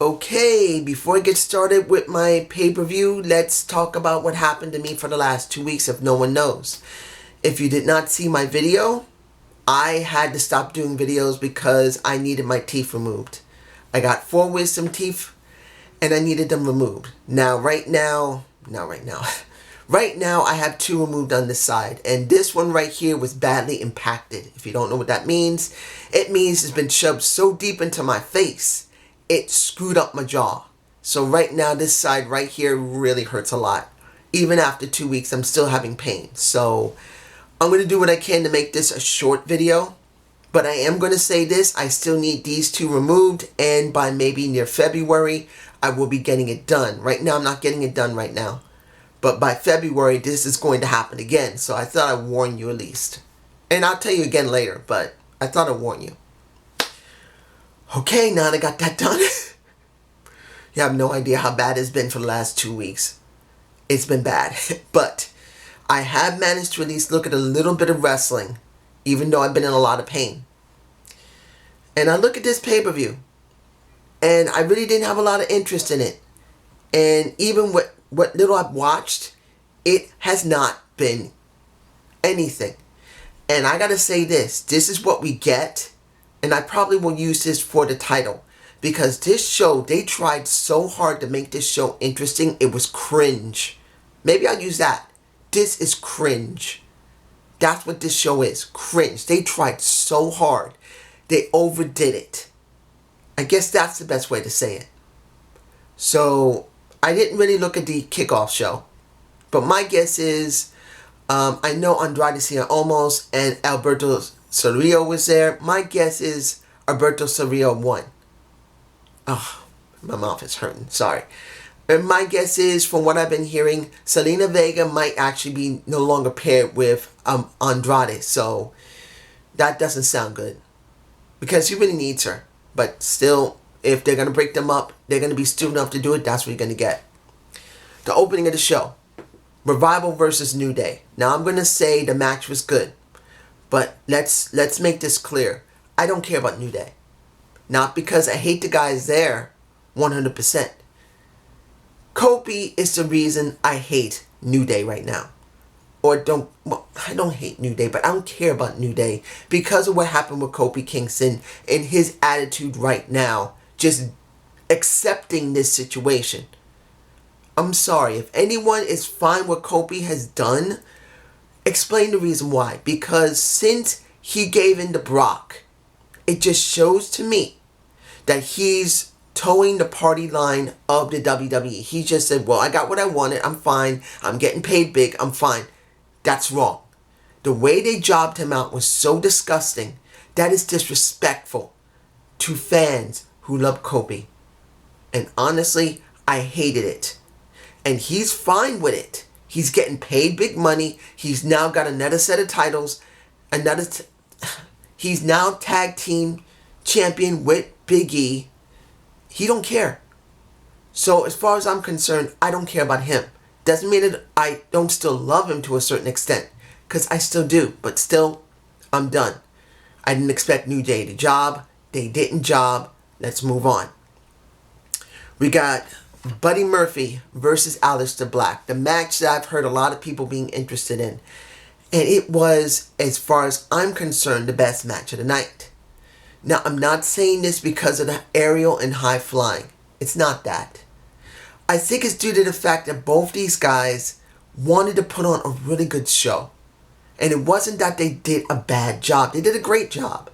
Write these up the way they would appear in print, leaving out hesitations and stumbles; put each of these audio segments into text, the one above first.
Okay, before I get started with my pay-per-view, let's talk about what happened to me for the last 2 weeks if no one knows. If you did not see my video, I had to stop doing videos because I needed my teeth removed. I got 4 wisdom teeth and I needed them removed. Right now, I have 2 removed on this side, and this one right here was badly impacted. If you don't know what that means, it means it's been shoved so deep into my face, it screwed up my jaw. So right now, this side right here really hurts a lot. Even after 2 weeks, I'm still having pain. So I'm going to do what I can to make this a short video. But I am going to say this, I still need these 2 removed, and by maybe near February, I will be getting it done. Right now, I'm not getting it done right now. But by February, this is going to happen again. So I thought I'd warn you at least. And I'll tell you again later, but I thought I'd warn you. Okay, now that I got that done. You have no idea how bad it's been for the last 2 weeks. It's been bad. But I have managed to at least look at a little bit of wrestling, even though I've been in a lot of pain. And I look at this pay-per-view, and I really didn't have a lot of interest in it. And even what little I've watched, it has not been anything. And I gotta say this is what we get, and I probably will use this for the title, because this show, they tried so hard to make this show interesting, it was cringe. Maybe I'll use that. This is cringe. That's what this show is, cringe. They tried so hard. They overdid it. I guess that's the best way to say it. So I didn't really look at the kickoff show, but my guess is, I know Andrade Cien Almost and Alberto Cerrillo was there. My guess is Alberto Cerrillo won. Oh, my mouth is hurting. Sorry. And my guess is, from what I've been hearing, Selena Vega might actually be no longer paired with Andrade. So that doesn't sound good, because he really needs her. But still, if they're going to break them up, they're going to be stupid enough to do it. That's what you're going to get. The opening of the show. Revival versus New Day. Now, I'm going to say the match was good. But let's make this clear. I don't care about New Day. Not because I hate the guys there 100%. Kofi is the reason I hate New Day right now. I don't hate New Day, but I don't care about New Day because of what happened with Kofi Kingston and his attitude right now, just accepting this situation. I'm sorry, if anyone is fine with Kofi has done, explain the reason why. Because since he gave in to Brock, it just shows to me that he's towing the party line of the WWE. He just said, well, I got what I wanted, I'm fine, I'm getting paid big, I'm fine. That's wrong. The way they jobbed him out was so disgusting. That is disrespectful to fans who love Kofi. And honestly, I hated it. And he's fine with it. He's getting paid big money. He's now got another set of titles. He's now tag team champion with Big E. He don't care. So as far as I'm concerned, I don't care about him. Doesn't mean that I don't still love him to a certain extent, because I still do. But still, I'm done. I didn't expect New Day to job. They didn't job. Let's move on. We got Buddy Murphy versus Aleister Black. The match that I've heard a lot of people being interested in. And it was, as far as I'm concerned, the best match of the night. Now, I'm not saying this because of the aerial and high flying. It's not that. I think it's due to the fact that both these guys wanted to put on a really good show. And it wasn't that they did a bad job. They did a great job.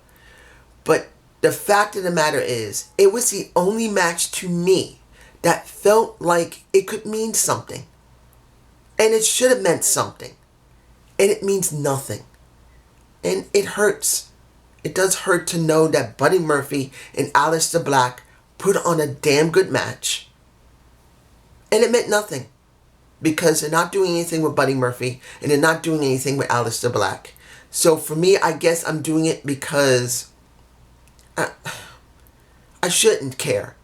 But the fact of the matter is, it was the only match to me that felt like it could mean something. And it should have meant something. And it means nothing. And it hurts. It does hurt to know that Buddy Murphy and Aleister Black put on a damn good match. And it meant nothing. Because they're not doing anything with Buddy Murphy. And they're not doing anything with Aleister Black. So for me, I guess I'm doing it because I shouldn't care.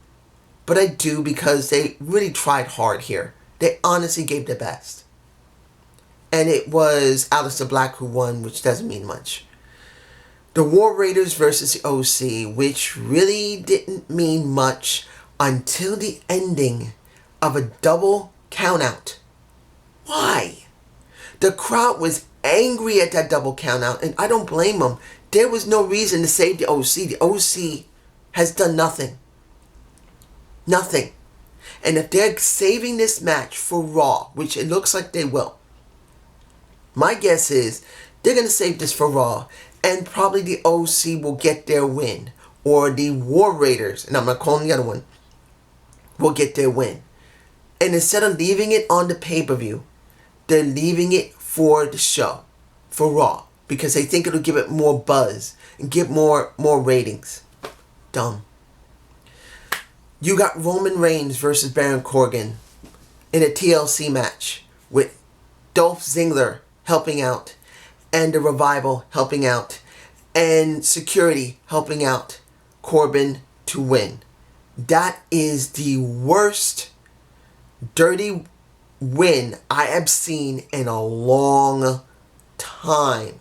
But I do, because they really tried hard here. They honestly gave their best. And it was Aleister Black who won, which doesn't mean much. The War Raiders versus the OC, which really didn't mean much until the ending of a double countout. Why? The crowd was angry at that double countout, and I don't blame them. There was no reason to save the OC. The OC has done nothing. Nothing. And if they're saving this match for Raw, which it looks like they will, my guess is they're going to save this for Raw, and probably the OC will get their win. Or the War Raiders, and I'm not calling the other one, will get their win. And instead of leaving it on the pay-per-view, they're leaving it for the show, for Raw, because they think it'll give it more buzz and give more ratings. Dumb. You got Roman Reigns versus Baron Corbin in a TLC match with Dolph Ziggler helping out, and the Revival helping out, and security helping out Corbin to win. That is the worst dirty win I have seen in a long time.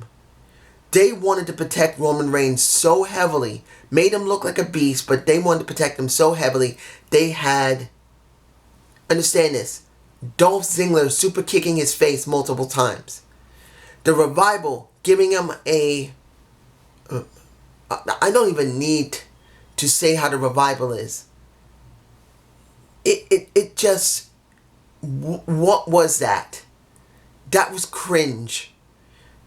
They wanted to protect Roman Reigns so heavily, made him look like a beast, but they wanted to protect him so heavily, they had, understand this, Dolph Ziggler super kicking his face multiple times. The Revival giving him I don't even need to say how the Revival is. It just, what was that? That was cringe.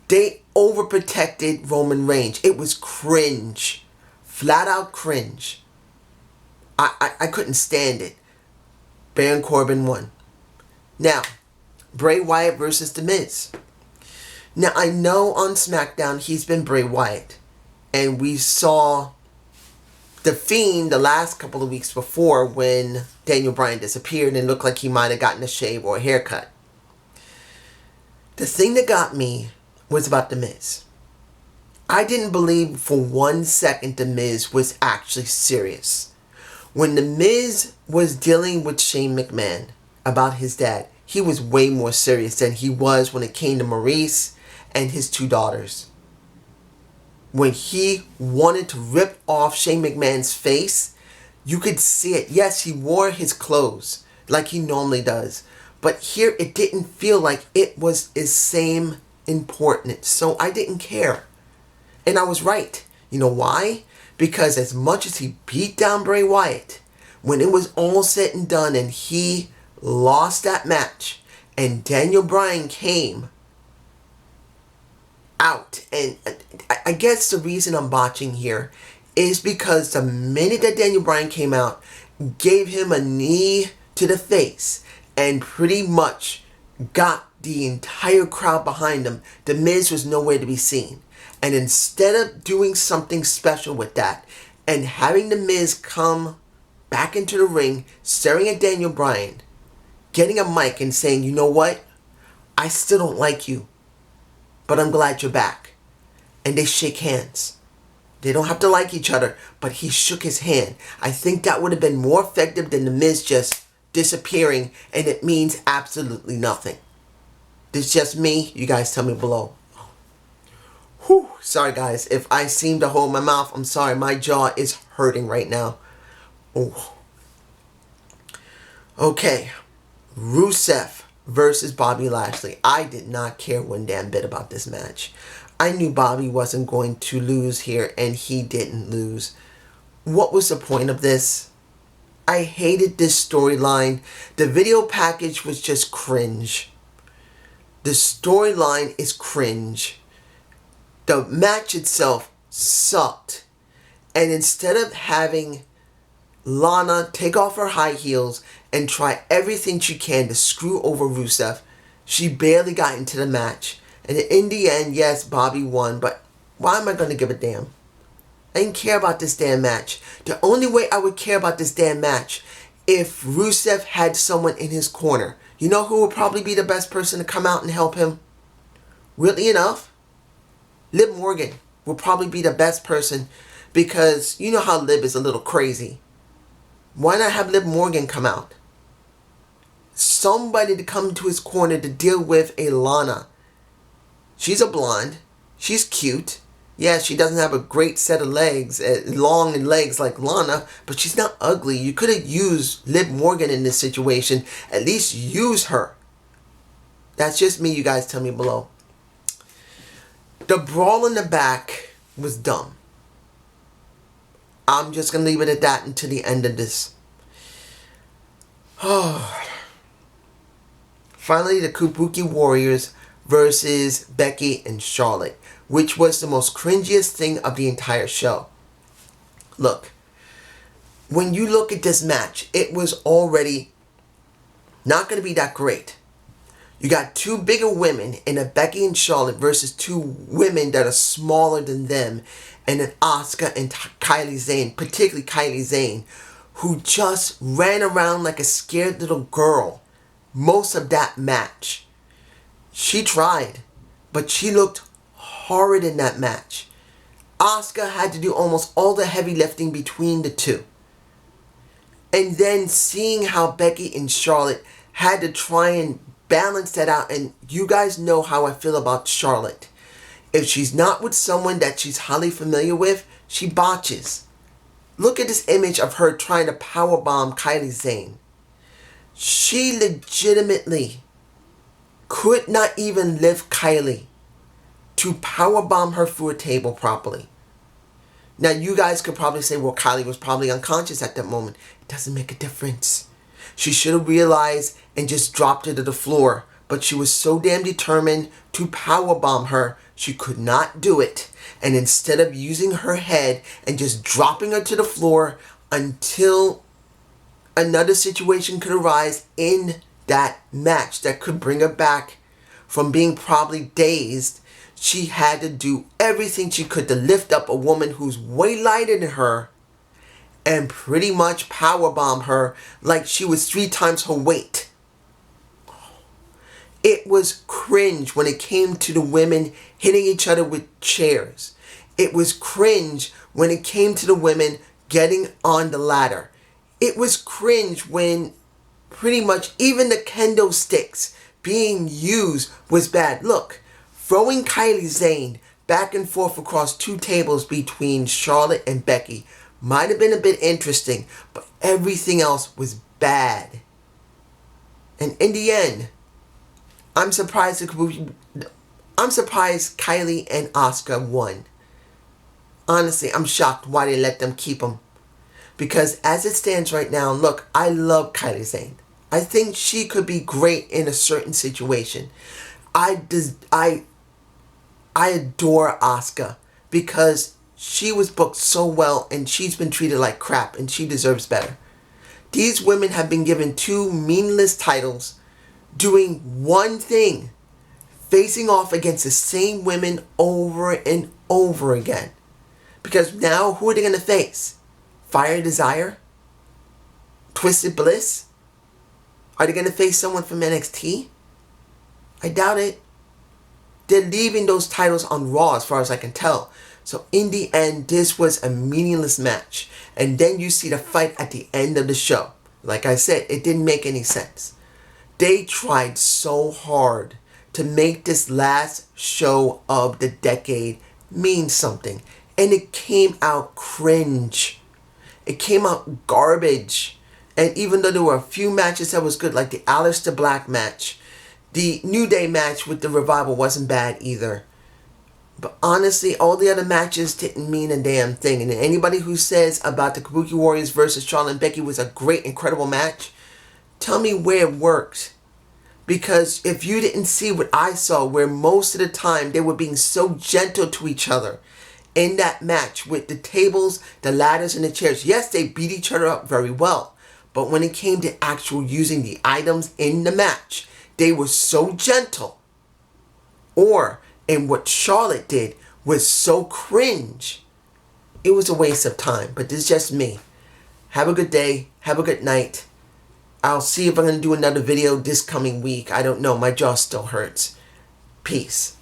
They overprotected Roman Reigns. It was cringe. Flat out cringe. I couldn't stand it. Baron Corbin won. Now, Bray Wyatt versus The Miz. Now, I know on SmackDown he's been Bray Wyatt. And we saw The Fiend the last couple of weeks before when Daniel Bryan disappeared and it looked like he might have gotten a shave or a haircut. The thing that got me was about The Miz. I didn't believe for 1 second The Miz was actually serious. When The Miz was dealing with Shane McMahon about his dad, he was way more serious than he was when it came to Maurice and his 2 daughters. When he wanted to rip off Shane McMahon's face, you could see it. Yes, he wore his clothes like he normally does. But here it didn't feel like it was his same importance. So I didn't care. And I was right. You know why? Because as much as he beat down Bray Wyatt, when it was all said and done and he lost that match and Daniel Bryan came out, and I guess the reason I'm botching here is because the minute that Daniel Bryan came out, gave him a knee to the face and pretty much got the entire crowd behind him, The Miz was nowhere to be seen. And instead of doing something special with that and having The Miz come back into the ring, staring at Daniel Bryan, getting a mic and saying, you know what? I still don't like you, but I'm glad you're back. And they shake hands. They don't have to like each other, but he shook his hand. I think that would have been more effective than The Miz just disappearing, and it means absolutely nothing. This is just me. You guys tell me below. Whew. Sorry guys, if I seem to hold my mouth, I'm sorry. My jaw is hurting right now. Oh. Okay. Rusev versus Bobby Lashley. I did not care one damn bit about this match. I knew Bobby wasn't going to lose here, and he didn't lose. What was the point of this? I hated this storyline. The video package was just cringe. The storyline is cringe. The match itself sucked. And instead of having Lana take off her high heels and try everything she can to screw over Rusev, she barely got into the match. And in the end, yes, Bobby won, but why am I going to give a damn? I didn't care about this damn match. The only way I would care about this damn match if Rusev had someone in his corner. You know who would probably be the best person to come out and help him? Weirdly enough, Liv Morgan will probably be the best person, because you know how Liv is a little crazy. Why not have Liv Morgan come out? Somebody to come to his corner to deal with a Lana. She's a blonde. She's cute. Yeah, she doesn't have a great set of legs, long legs like Lana, but she's not ugly. You could have used Liv Morgan in this situation. At least use her. That's just me. You guys tell me below. The brawl in the back was dumb. I'm just going to leave it at that until the end of this. Finally, the Kabuki Warriors versus Becky and Charlotte, which was the most cringiest thing of the entire show. Look, when you look at this match, it was already not going to be that great. You got two bigger women in a Becky and Charlotte versus two women that are smaller than them, and an Asuka and Kylie Sane, particularly Kylie Sane, who just ran around like a scared little girl most of that match. She tried, but she looked horrid in that match. Asuka had to do almost all the heavy lifting between the two. And then seeing how Becky and Charlotte had to try and balance that out, and you guys know how I feel about Charlotte. If she's not with someone that she's highly familiar with, she botches. Look at this image of her trying to powerbomb Kylie Sane. She legitimately could not even lift Kylie to powerbomb her through a table properly. Now you guys could probably say, well, Kylie was probably unconscious at that moment. It doesn't make a difference. She should have realized and just dropped her to the floor. But she was so damn determined to powerbomb her, she could not do it. And instead of using her head and just dropping her to the floor until another situation could arise in that match that could bring her back from being probably dazed, she had to do everything she could to lift up a woman who's way lighter than her and pretty much powerbomb her like she was 3 times her weight. It was cringe when it came to the women hitting each other with chairs. It was cringe when it came to the women getting on the ladder. It was cringe when pretty much even the kendo sticks being used was bad. Look, throwing Kylie Sane back and forth across 2 tables between Charlotte and Becky might have been a bit interesting, but everything else was bad. And in the end, I'm surprised Kylie and Asuka won. Honestly, I'm shocked why they let them keep them. Because as it stands right now, look, I love Kylie Sane. I think she could be great in a certain situation. I adore Asuka because she was booked so well and she's been treated like crap and she deserves better. These women have been given 2 meaningless titles, doing one thing, facing off against the same women over and over again. Because now, who are they going to face? Fire Desire? Twisted Bliss? Are they going to face someone from NXT? I doubt it. They're leaving those titles on Raw as far as I can tell. So in the end, this was a meaningless match. And then you see the fight at the end of the show. Like I said, it didn't make any sense. They tried so hard to make this last show of the decade mean something. And it came out cringe. It came out garbage. And even though there were a few matches that was good, like the Aleister Black match, the New Day match with the Revival wasn't bad either. But honestly, all the other matches didn't mean a damn thing. And anybody who says about the Kabuki Warriors versus Charlotte and Becky was a great, incredible match, tell me where it worked. Because if you didn't see what I saw, where most of the time they were being so gentle to each other in that match with the tables, the ladders, and the chairs. Yes, they beat each other up very well. But when it came to actual using the items in the match, they were so gentle. And what Charlotte did was so cringe. It was a waste of time. But this is just me. Have a good day. Have a good night. I'll see if I'm going to do another video this coming week. I don't know. My jaw still hurts. Peace.